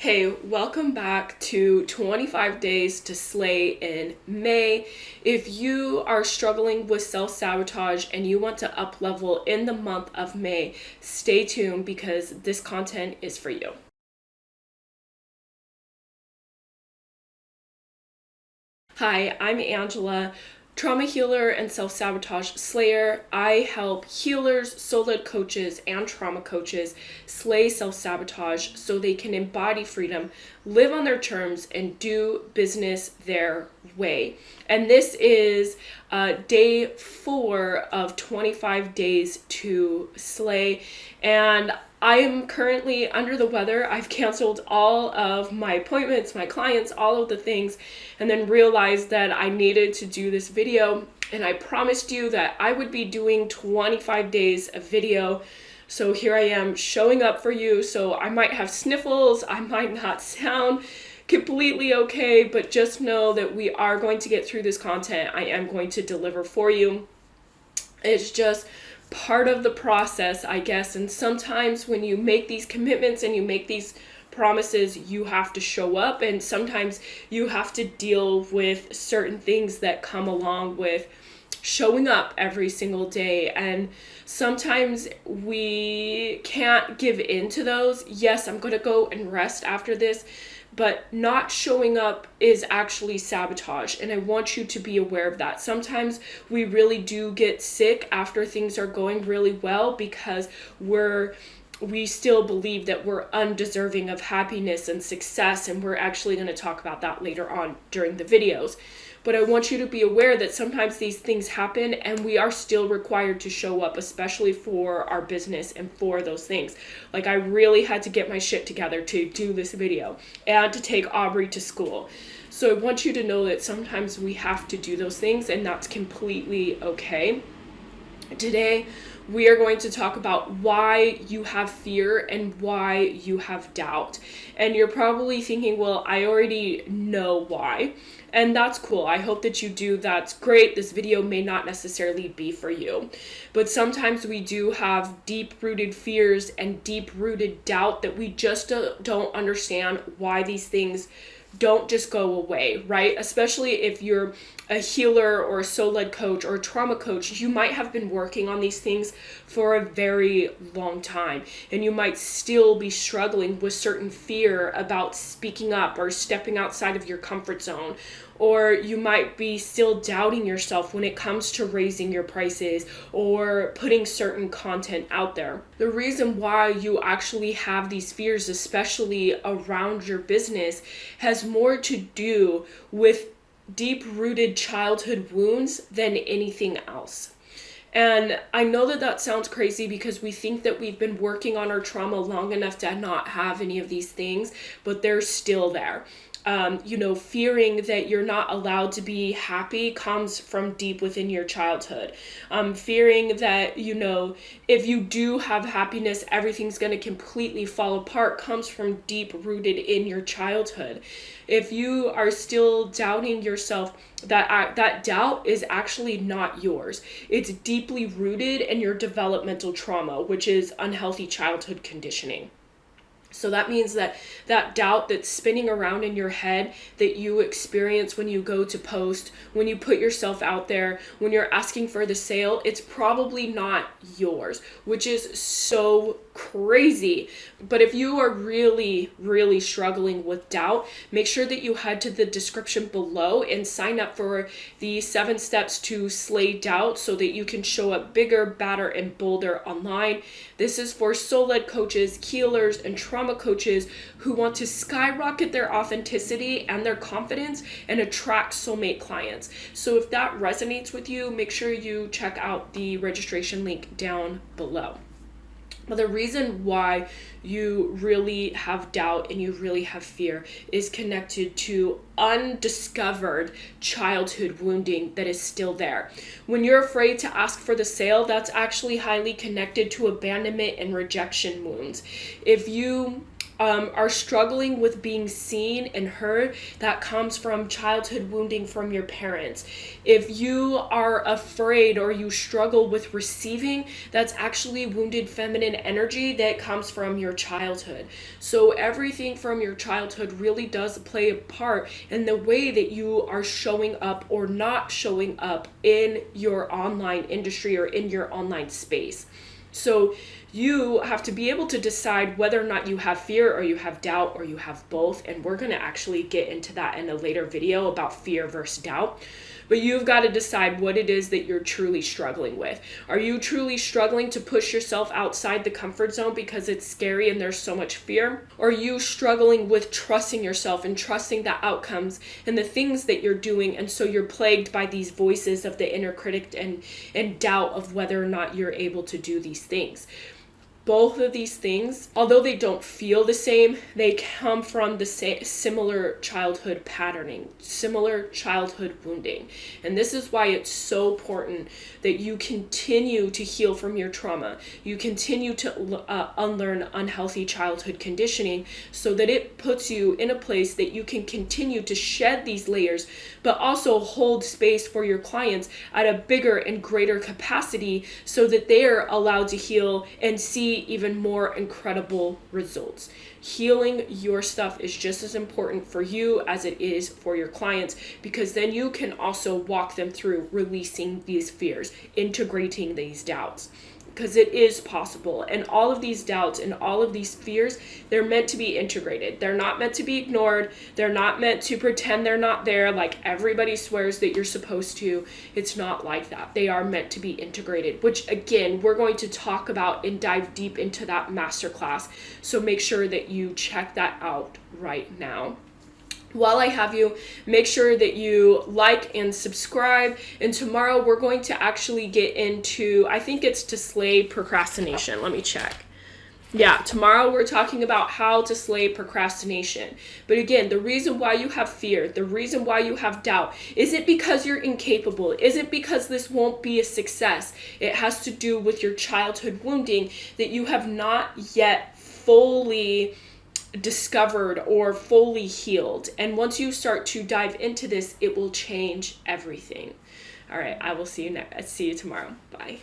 Hey, welcome back to 25 Days to Slay in May. If you are struggling with self-sabotage and you want to up-level in the month of May, stay tuned because this content is for you. Hi, I'm Angela, trauma healer and self-sabotage slayer. I help healers, soul-led coaches, and trauma coaches slay self-sabotage so they can embody freedom, live on their terms, and do business their way. And this is day 4 of 25 days to slay. And I am currently under the weather. I've canceled all of my appointments, my clients, all of the things, and then realized that I needed to do this video. And I promised you that I would be doing 25 days of video. So here I am showing up for you. So I might have sniffles, I might not sound completely okay, but just know that we are going to get through this content. I am going to deliver for you. It's just part of the process, I guess. And sometimes when you make these commitments and you make these promises, you have to show up, and sometimes you have to deal with certain things that come along with showing up every single day. And sometimes we can't give in to those. Yes, I'm gonna go and rest after this, but not showing up is actually sabotage, and I want you to be aware of that. Sometimes we really do get sick after things are going really well because we still believe that we're undeserving of happiness and success, and we're actually going to talk about that later on during the videos. But I want you to be aware that sometimes these things happen and we are still required to show up, especially for our business and for those things. Like, I really had to get my shit together to do this video and to take Aubrey to school. So I want you to know that sometimes we have to do those things, and that's completely okay. Today, we are going to talk about why you have fear and why you have doubt. And you're probably thinking, well, I already know why. And that's cool. I hope that you do. That's great. This video may not necessarily be for you. But sometimes we do have deep-rooted fears and deep-rooted doubt that we just don't understand why these things don't just go away, right? Especially if you're a healer or a soul-led coach or a trauma coach, you might have been working on these things for a very long time, and you might still be struggling with certain fear about speaking up or stepping outside of your comfort zone, or you might be still doubting yourself when it comes to raising your prices or putting certain content out there. The reason why you actually have these fears, especially around your business, has more to do with deep-rooted childhood wounds than anything else. And I know that that sounds crazy because we think that we've been working on our trauma long enough to not have any of these things, but they're still there. Fearing that you're not allowed to be happy comes from deep within your childhood. Fearing that, if you do have happiness, everything's going to completely fall apart comes from deep rooted in your childhood. If you are still doubting yourself, that doubt is actually not yours. It's deeply rooted in your developmental trauma, which is unhealthy childhood conditioning. So that means that doubt that's spinning around in your head that you experience when you go to post, when you put yourself out there, when you're asking for the sale, it's probably not yours, which is so crazy. But if you are really, really struggling with doubt, make sure that you head to the description below and sign up for the 7 steps to slay doubt so that you can show up bigger, badder, and bolder online. This is for soul-led coaches, healers, and trauma coaches who want to skyrocket their authenticity and their confidence and attract soulmate clients. So if that resonates with you, make sure you check out the registration link down below. But the reason why you really have doubt and you really have fear is connected to undiscovered childhood wounding that is still there. When you're afraid to ask for the sale, that's actually highly connected to abandonment and rejection wounds. If you are struggling with being seen and heard, that comes from childhood wounding from your parents. If you are afraid or you struggle with receiving, that's actually wounded feminine energy that comes from your childhood. So everything from your childhood really does play a part in the way that you are showing up or not showing up in your online industry or in your online space. So you have to be able to decide whether or not you have fear or you have doubt or you have both. And we're going to actually get into that in a later video about fear versus doubt. But you've got to decide what it is that you're truly struggling with. Are you truly struggling to push yourself outside the comfort zone because it's scary and there's so much fear? Or are you struggling with trusting yourself and trusting the outcomes and the things that you're doing, and so you're plagued by these voices of the inner critic and doubt of whether or not you're able to do these things? Both of these things, although they don't feel the same, they come from the similar childhood patterning, similar childhood wounding. And this is why it's so important that you continue to heal from your trauma. You continue to unlearn unhealthy childhood conditioning so that it puts you in a place that you can continue to shed these layers, but also hold space for your clients at a bigger and greater capacity so that they are allowed to heal and see even more incredible results. Healing your stuff is just as important for you as it is for your clients, because then you can also walk them through releasing these fears, integrating these doubts. Because it is possible. And all of these doubts and all of these fears, they're meant to be integrated. They're not meant to be ignored. They're not meant to pretend they're not there like everybody swears that you're supposed to. It's not like that. They are meant to be integrated, which again, we're going to talk about and dive deep into that masterclass. So make sure that you check that out right now. While I have you, make sure that you like and subscribe. And tomorrow we're going to actually get into, I think it's to slay procrastination. Let me check. Yeah, tomorrow we're talking about how to slay procrastination. But again, the reason why you have fear, the reason why you have doubt, isn't because you're incapable, isn't because this won't be a success. It has to do with your childhood wounding that you have not yet fully discovered or fully healed. And once you start to dive into this, it will change everything. All right, I will see you tomorrow. Bye.